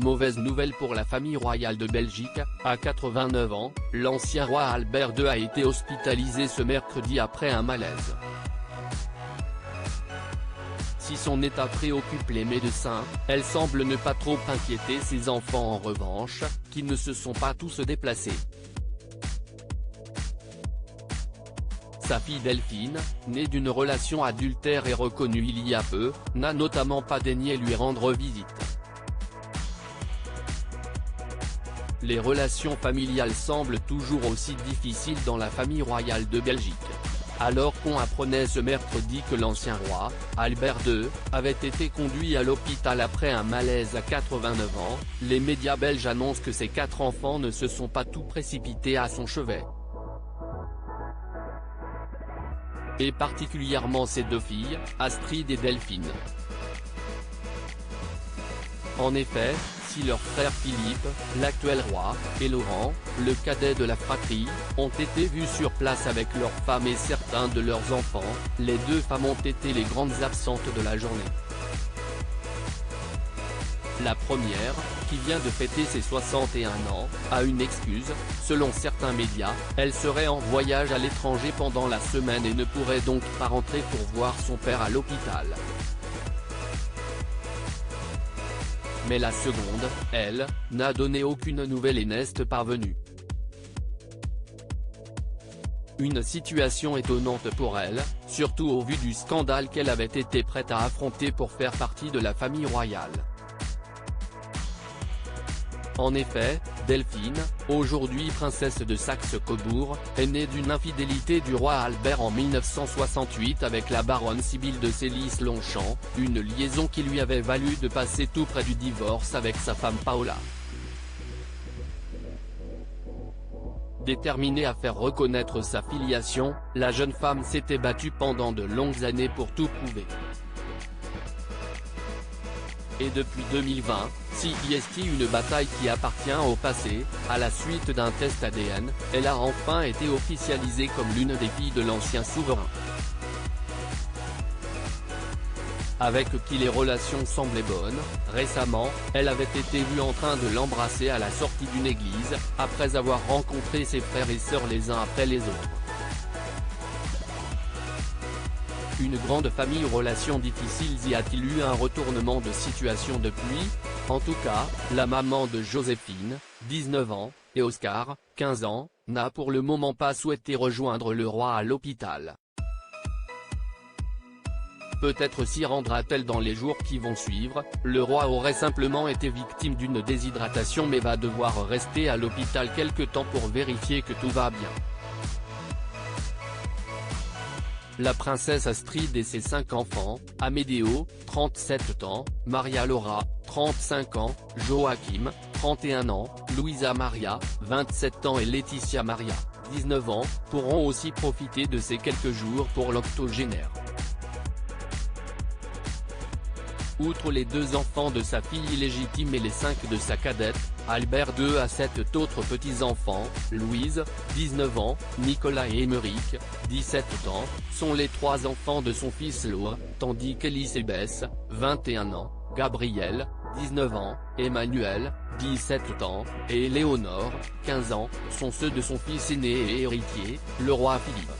mauvaise nouvelle pour la famille royale de Belgique. À 89 ans, l'ancien roi Albert II a été hospitalisé ce mercredi après un malaise. Si son état préoccupe les médecins, elle semble ne pas trop inquiéter ses enfants en revanche, qui ne se sont pas tous déplacés. Sa fille Delphine, née d'une relation adultère et reconnue il y a peu, n'a notamment pas daigné lui rendre visite. Les relations familiales semblent toujours aussi difficiles dans la famille royale de Belgique. Alors qu'on apprenait ce mercredi que l'ancien roi, Albert II, avait été conduit à l'hôpital après un malaise à 89 ans, les médias belges annoncent que ses 4 enfants ne se sont pas tous précipités à son chevet. Et particulièrement ses 2 filles, Astrid et Delphine. En effet, si leur frère Philippe, l'actuel roi, et Laurent, le cadet de la fratrie, ont été vus sur place avec leurs femmes et certains de leurs enfants, les 2 femmes ont été les grandes absentes de la journée. La première, qui vient de fêter ses 61 ans, a une excuse. Selon certains médias, elle serait en voyage à l'étranger pendant la semaine et ne pourrait donc pas rentrer pour voir son père à l'hôpital. Mais la seconde, elle, n'a donné aucune nouvelle et n'est pas parvenue. Une situation étonnante pour elle, surtout au vu du scandale qu'elle avait été prête à affronter pour faire partie de la famille royale. En effet, Delphine, aujourd'hui princesse de Saxe-Cobourg, est née d'une infidélité du roi Albert en 1968 avec la baronne Sibylle de Sélis-Longchamp, une liaison qui lui avait valu de passer tout près du divorce avec sa femme Paola. Déterminée à faire reconnaître sa filiation, la jeune femme s'était battue pendant de longues années pour tout prouver. Et depuis 2020, si est une bataille qui appartient au passé, à la suite d'un test ADN, elle a enfin été officialisée comme l'une des filles de l'ancien souverain. Avec qui les relations semblaient bonnes, récemment, elle avait été vue en train de l'embrasser à la sortie d'une église, après avoir rencontré ses frères et sœurs les uns après les autres. Une grande famille aux relations difficiles. Y a-t-il eu un retournement de situation depuis? En tout cas, la maman de Joséphine, 19 ans, et Oscar, 15 ans, n'a pour le moment pas souhaité rejoindre le roi à l'hôpital. Peut-être s'y rendra-t-elle dans les jours qui vont suivre. Le roi aurait simplement été victime d'une déshydratation mais va devoir rester à l'hôpital quelque temps pour vérifier que tout va bien. La princesse Astrid et ses 5 enfants, Amédéo, 37 ans, Maria Laura, 35 ans, Joachim, 31 ans, Louisa Maria, 27 ans et Laetitia Maria, 19 ans, pourront aussi profiter de ces quelques jours pour l'octogénaire. Outre les 2 enfants de sa fille illégitime et les 5 de sa cadette, Albert II a 7 autres petits-enfants. Louise, 19 ans, Nicolas et Émeric, 17 ans, sont les 3 enfants de son fils Laure, tandis qu'Elisabeth, 21 ans, Gabriel, 19 ans, Emmanuel, 17 ans, et Éléonore, 15 ans, sont ceux de son fils aîné et héritier, le roi Philippe.